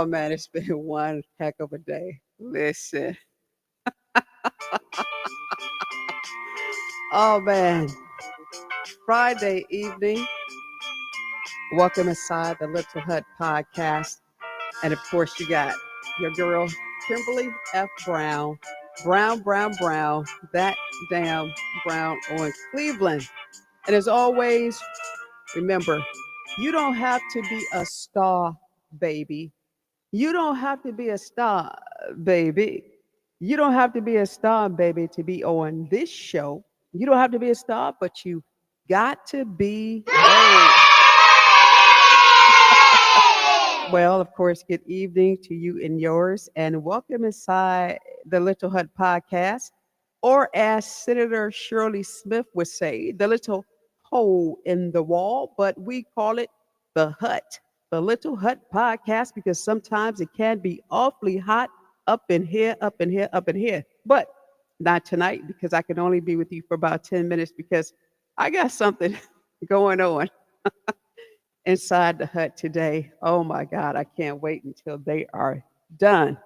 Oh man, it's been one heck of a day. Listen. Oh man, Friday evening. Welcome inside the Little Hut podcast. And of course, you got your girl, Kimberly F. Brown. Brown, Brown, Brown. That damn Brown on Cleveland. And as always, remember, you don't have to be a star, baby. You don't have to be a star, baby. You don't have to be a star, baby, to be on this show. You don't have to be a star, but you got to be. Well, of course, good evening to you and yours, and welcome inside the Little Hut podcast, or as Senator Shirley Smith would say, the little hole in the wall, but we call it the Hut, the Little Hut podcast, because sometimes it can be awfully hot up in here, up in here, up in here. But not tonight, because I can only be with you for about 10 minutes because I got something going on inside the hut today. Oh my God, I can't wait until they are done.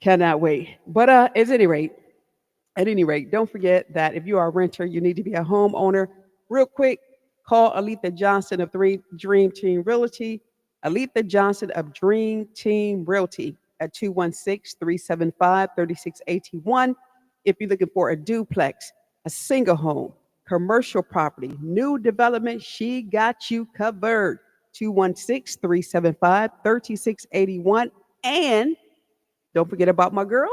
Cannot wait. But at any rate, don't forget that if you are a renter, you need to be a homeowner. Real quick, call Aletha Johnson of Dream Team Realty. Aletha Johnson of Dream Team Realty at 216-375-3681. If you're looking for a duplex, a single home, commercial property, new development, she got you covered. 216-375-3681. And don't forget about my girl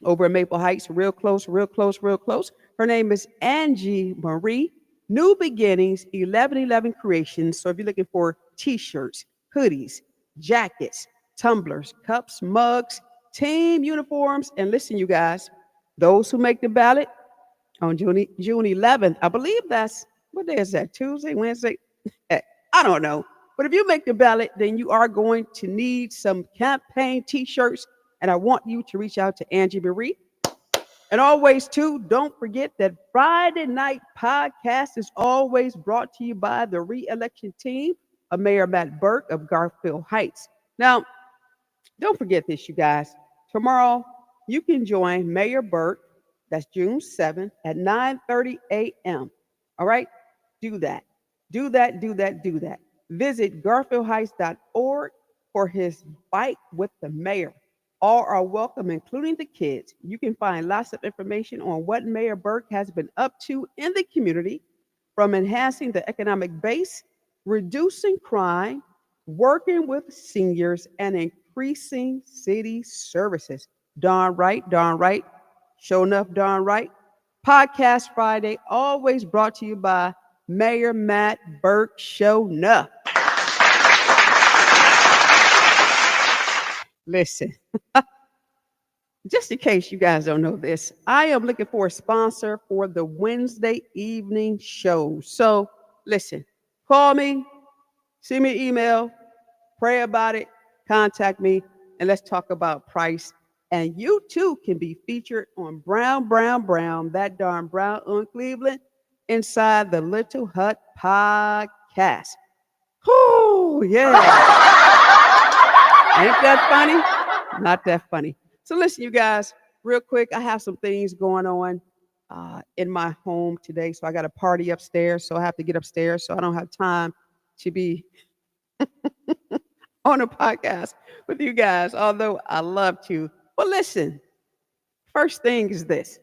over in Maple Heights, real close, real close, real close. Her name is Angie Marie. New Beginnings, 1111 Creations. So if you're looking for t-shirts, hoodies, jackets, tumblers, cups, mugs, team uniforms, and listen, you guys, those who make the ballot on June 11th, I believe that's, what day is that, Tuesday, Wednesday? I don't know. But if you make the ballot, then you are going to need some campaign t-shirts. And I want you to reach out to Angie Marie. And always, too, don't forget that Friday Night Podcast is always brought to you by the re-election team of Mayor Matt Burke of Garfield Heights. Now, don't forget this, you guys. Tomorrow, you can join Mayor Burke, that's June 7th, at 9:30 a.m. All right? Do that. Do that, do that, do that. Visit garfieldheights.org for his Bike with the Mayor. All are welcome, including the kids. You can find lots of information on what Mayor Burke has been up to in the community, from enhancing the economic base, reducing crime, working with seniors, and increasing city services. Darn right, darn right. Show enough, darn right. Podcast Friday, always brought to you by Mayor Matt Burke. Show enough. Listen, just in case you guys don't know this, I am looking for a sponsor for the Wednesday evening show. So listen, call me, send me an email, pray about it, contact me, and let's talk about price. And you too can be featured on Brown, Brown, Brown, that darn Brown on Cleveland, inside the Little Hut podcast. Oh, yeah. Ain't that funny? Not that funny. So listen, you guys, real quick, I have some things going on in my home today. So I got a party upstairs, so I have to get upstairs. So I don't have time to be on a podcast with you guys, although I love to. But listen, first thing is this.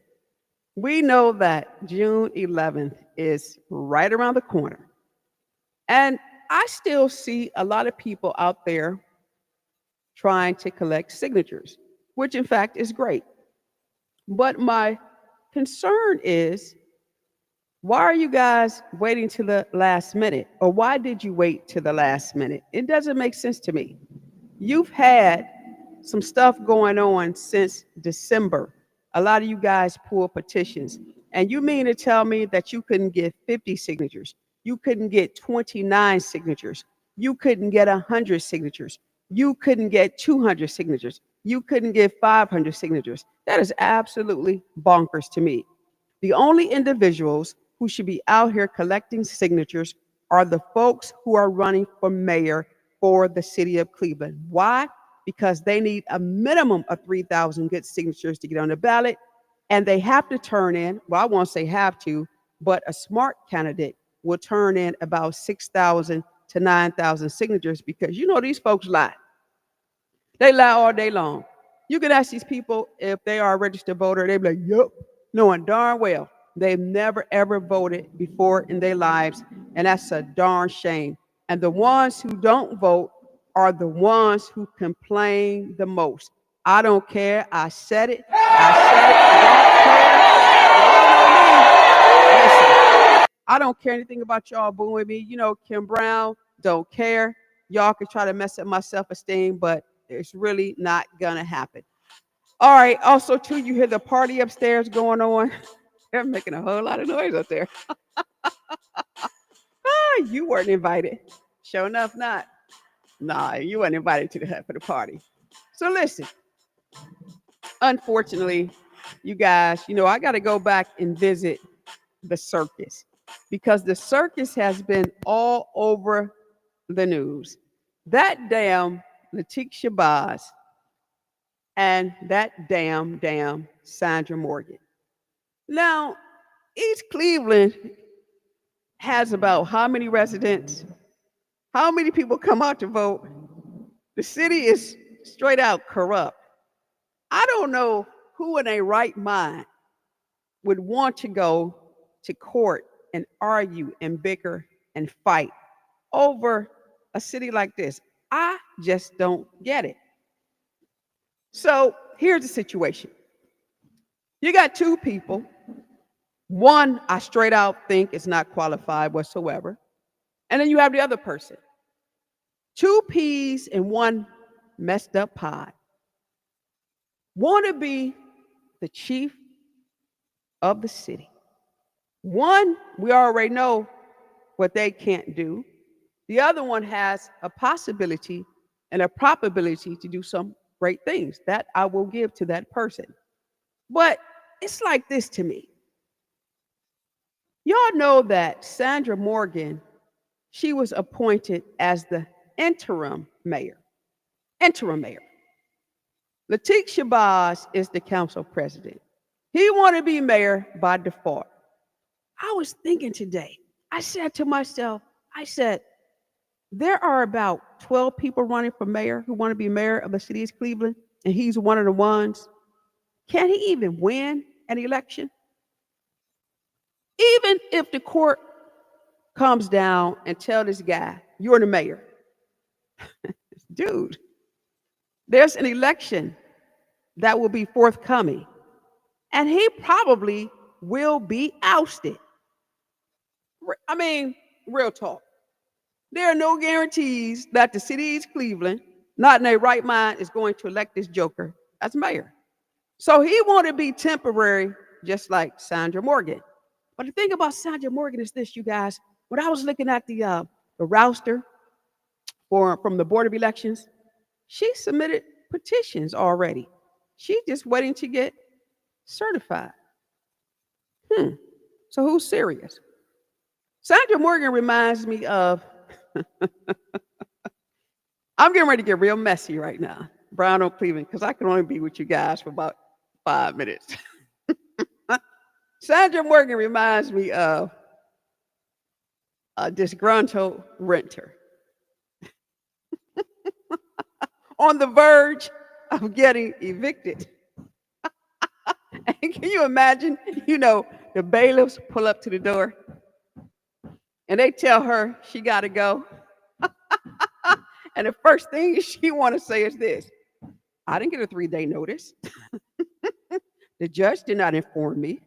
We know that June 11th is right around the corner. And I still see a lot of people out there trying to collect signatures, which in fact is great. But my concern is, why are you guys waiting to the last minute? Or why did you wait to the last minute? It doesn't make sense to me. You've had some stuff going on since December. A lot of you guys pulled petitions. And you mean to tell me that you couldn't get 50 signatures? You couldn't get 29 signatures? You couldn't get 100 signatures? You couldn't get 200 signatures? You couldn't get 500 signatures? That is absolutely bonkers to me. The only individuals who should be out here collecting signatures are the folks who are running for mayor for the city of Cleveland. Why? because they need a minimum of 3,000 good signatures to get on the ballot. And they have to turn in, well, I won't say have to, but a smart candidate will turn in about 6,000 to 9,000 signatures because these folks lie. They lie all day long. You can ask these people if they are a registered voter. They be like, yep, knowing darn well they've never ever voted before in their lives. And that's a darn shame. And the ones who don't vote are the ones who complain the most. I don't care. I said it. I said it. Don't care. Y'all know me. Listen, I don't care anything about y'all booing me. Kim Brown, don't care. Y'all can try to mess up my self-esteem, but it's really not gonna happen. All right. Also, too, you hear the party upstairs going on. They're making a whole lot of noise up there. You weren't invited. Sure enough, not. Nah, you weren't invited for the party. So listen, unfortunately, you guys, I got to go back and visit the circus because the circus has been all over the news. That damn Lateek Shabazz and that damn Sandra Morgan. Now, East Cleveland has about how many residents? How many people come out to vote? The city is straight out corrupt. I don't know who in a right mind would want to go to court and argue and bicker and fight over a city like this. I just don't get it. So here's the situation. You got two people. One, I straight out think is not qualified whatsoever. And then you have the other person. Two peas in one messed up pod. Want to be the chief of the city. One, we already know what they can't do. The other one has a possibility and a probability to do some great things. That I will give to that person. But it's like this to me. Y'all know that Sandra Morgan, she was appointed as the interim mayor. Interim mayor. Lateek Shabazz is the council president. He wanted to be mayor by default. I was thinking today, I said to myself, there are about 12 people running for mayor who want to be mayor of the city of Cleveland, and he's one of the ones. Can he even win an election? Even if the court comes down and tell this guy, you're the mayor. Dude, there's an election that will be forthcoming, and he probably will be ousted. I mean, real talk. There are no guarantees that the city of Cleveland, not in their right mind, is going to elect this joker as mayor. So he wanted to be temporary, just like Sandra Morgan. But the thing about Sandra Morgan is this, you guys. When I was looking at the roster from the Board of Elections, she submitted petitions already. She's just waiting to get certified. So who's serious? Sandra Morgan reminds me of, I'm getting ready to get real messy right now, Brown on Cleveland, because I can only be with you guys for about 5 minutes. Sandra Morgan reminds me of a disgruntled renter on the verge of getting evicted. And can you imagine, the bailiffs pull up to the door and they tell her she got to go. And the first thing she want to say is this: I didn't get a 3-day notice. The judge did not inform me.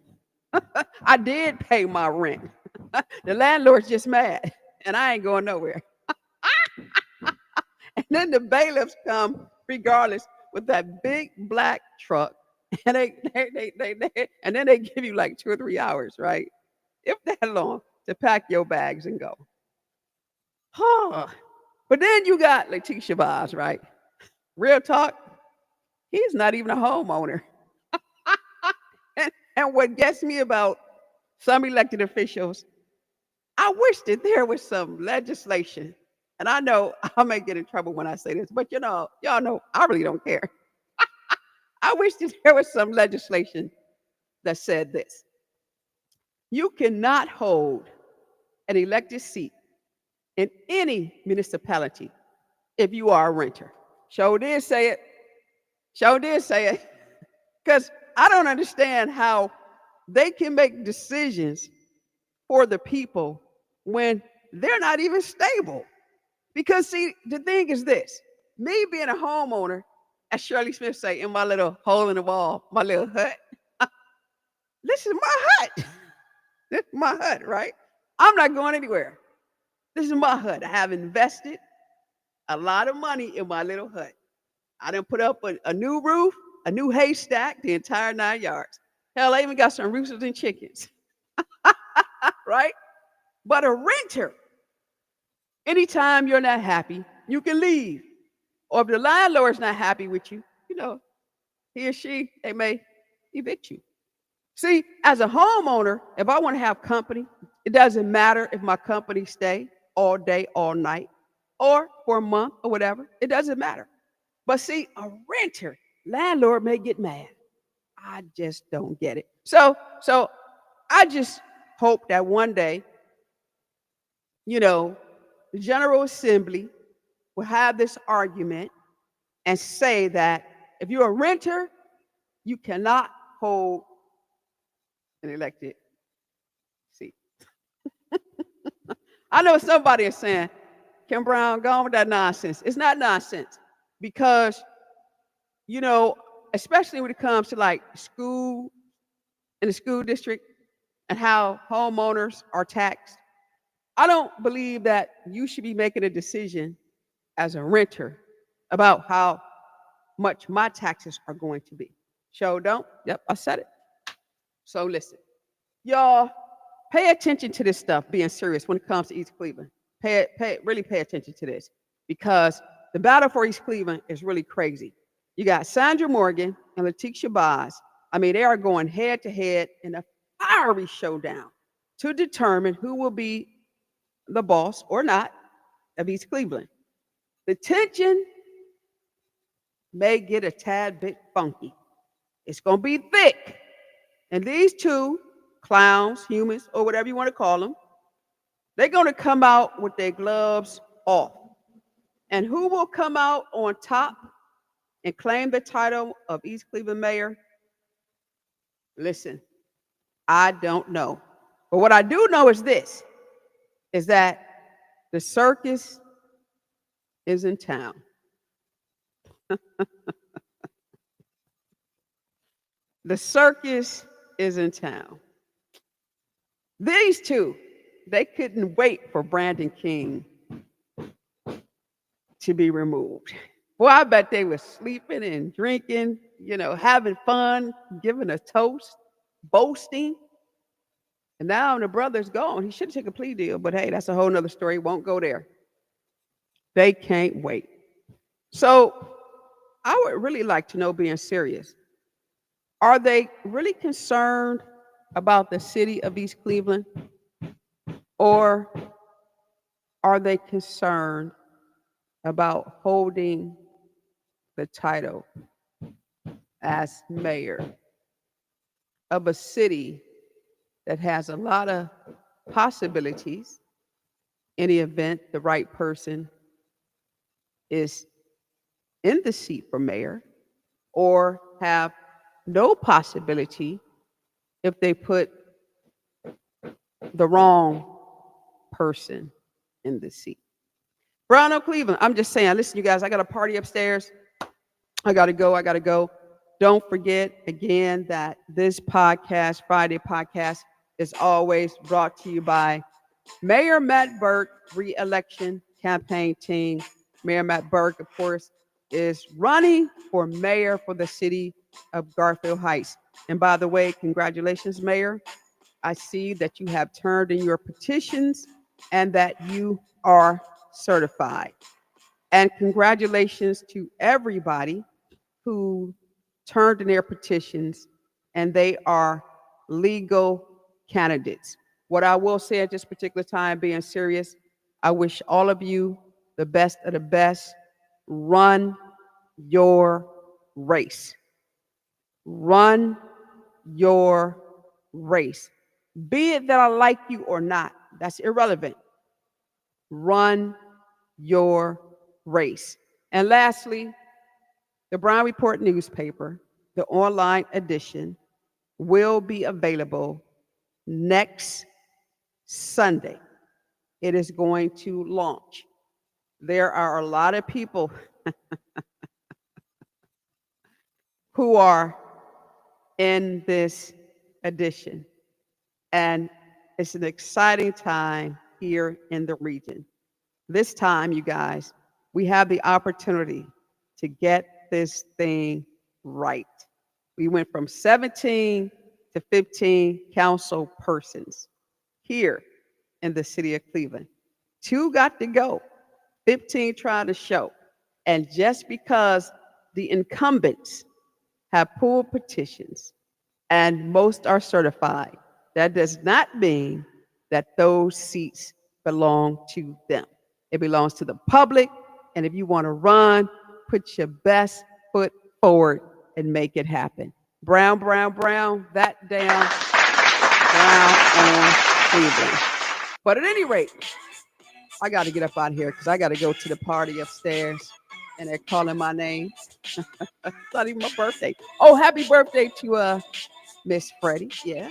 I did pay my rent. The landlord's just mad and I ain't going nowhere. And then the bailiffs come regardless with that big black truck. And and then they give you like 2 or 3 hours, right? If that long, to pack your bags and go. But then you got Lateek Shabazz, right? Real talk, he's not even a homeowner. And what gets me about some elected officials, I wish that there was some legislation, And I know I may get in trouble when I say this, but y'all know I really don't care. I wish that there was some legislation that said this. You cannot hold an elected seat in any municipality if you are a renter. Show did say it. Show did say it. Because I don't understand how they can make decisions for the people when they're not even stable. Because see, the thing is this: me being a homeowner, as Shirley Smith say, in my little hole in the wall, my little hut. This is my hut. This is my hut, right? I'm not going anywhere. This is my hut. I have invested a lot of money in my little hut. I done put up a new roof, a new haystack, the entire 9 yards. Hell, I even got some roosters and chickens, right? But a renter, anytime you're not happy, you can leave. Or if the landlord's not happy with you, he or she, they may evict you. See, as a homeowner, if I want to have company, it doesn't matter if my company stay all day, all night, or for a month or whatever. It doesn't matter. But see, a renter, landlord may get mad. I just don't get it. So I just hope that one day, the General Assembly will have this argument and say that if you're a renter, you cannot hold an elected seat. I know somebody is saying, Kim Brown, go on with that nonsense. It's not nonsense because, especially when it comes to like school in the school district and how homeowners are taxed, I don't believe that you should be making a decision as a renter about how much my taxes are going to be. Don't. Yep, I said it. So listen, y'all, pay attention to this stuff, being serious when it comes to East Cleveland. Really pay attention to this because the battle for East Cleveland is really crazy. You got Sandra Morgan and Lateek Shabazz. I mean, they are going head to head in a fiery showdown to determine who will be the boss or not of East Cleveland. The tension may get a tad bit funky. It's going to be thick. And these two clowns, humans, or whatever you want to call them, they're going to come out with their gloves off. And who will come out on top and claim the title of East Cleveland mayor? Listen, I don't know. But what I do know is this, is that the circus is in town. The circus is in town. These two, they couldn't wait for Brandon King to be removed. Well, I bet they were sleeping and drinking, having fun, giving a toast, boasting. And now the brother's gone. He should have taken a plea deal, but hey, that's a whole nother story. Won't go there. They can't wait. So I would really like to know, being serious, are they really concerned about the city of East Cleveland? Or are they concerned about holding the title as mayor of a city that has a lot of possibilities in the event the right person is in the seat for mayor, or have no possibility if they put the wrong person in the seat? Brown Oak, Cleveland, I'm just saying, listen, you guys, I got a party upstairs. I got to go. Don't forget, again, that this podcast, Friday podcast, is always brought to you by Mayor Matt Burke re-election campaign team. Mayor Matt Burke, of course, is running for mayor for the city of Garfield Heights. And by the way, congratulations, Mayor. I see that you have turned in your petitions and that you are certified. And congratulations to everybody who turned in their petitions and they are legal candidates. What I will say at this particular time, being serious, I wish all of you the best of the best. Run your race. Run your race. Be it that I like you or not, that's irrelevant. Run your race. And lastly, the Brown Report newspaper, the online edition, will be available next Sunday. It is going to launch. There are a lot of people who are in this edition, and it's an exciting time here in the region. This time, you guys, we have the opportunity to get this thing right. We went from 17 to 15 council persons here in the city of Cleveland. 2 got to go, 15 trying to show. And just because the incumbents have pulled petitions and most are certified, that does not mean that those seats belong to them. It belongs to the public. And if you want to run, put your best foot forward and make it happen. Brown, brown, brown, that down, brown on Cleveland. But at any rate, I got to get up out of here because I got to go to the party upstairs and they're calling my name. It's not even my birthday. Oh, happy birthday to Miss Freddie. Yeah.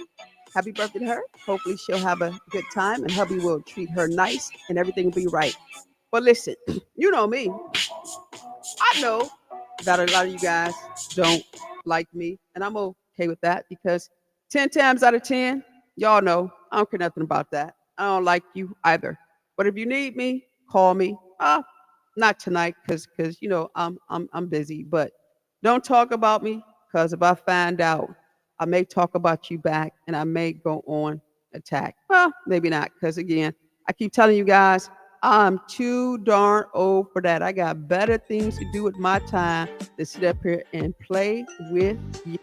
Happy birthday to her. Hopefully she'll have a good time and hubby will treat her nice and everything will be right. But listen, you know me. I know that a lot of you guys don't like me, and I'm okay with that because 10 times out of 10, y'all know I don't care nothing about that. I don't like you either. But if you need me, call me. Not tonight because you know I'm busy. But don't talk about me because if I find out, I may talk about you back and I may go on attack. Well, maybe not because again, I keep telling you guys, I'm too darn old for that. I got better things to do with my time than sit up here and play with you.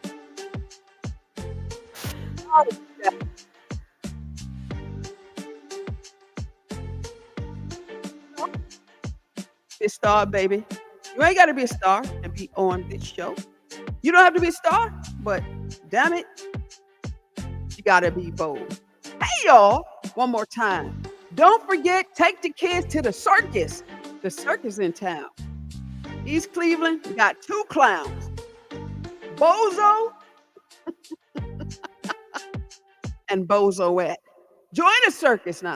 Be a star, baby. You ain't got to be a star and be on this show. You don't have to be a star, but damn it, you got to be bold. Hey, y'all, one more time. Don't forget, take the kids to the circus. The circus in town. East Cleveland, we got 2 clowns. Bozo and Bozoette. Join the circus now.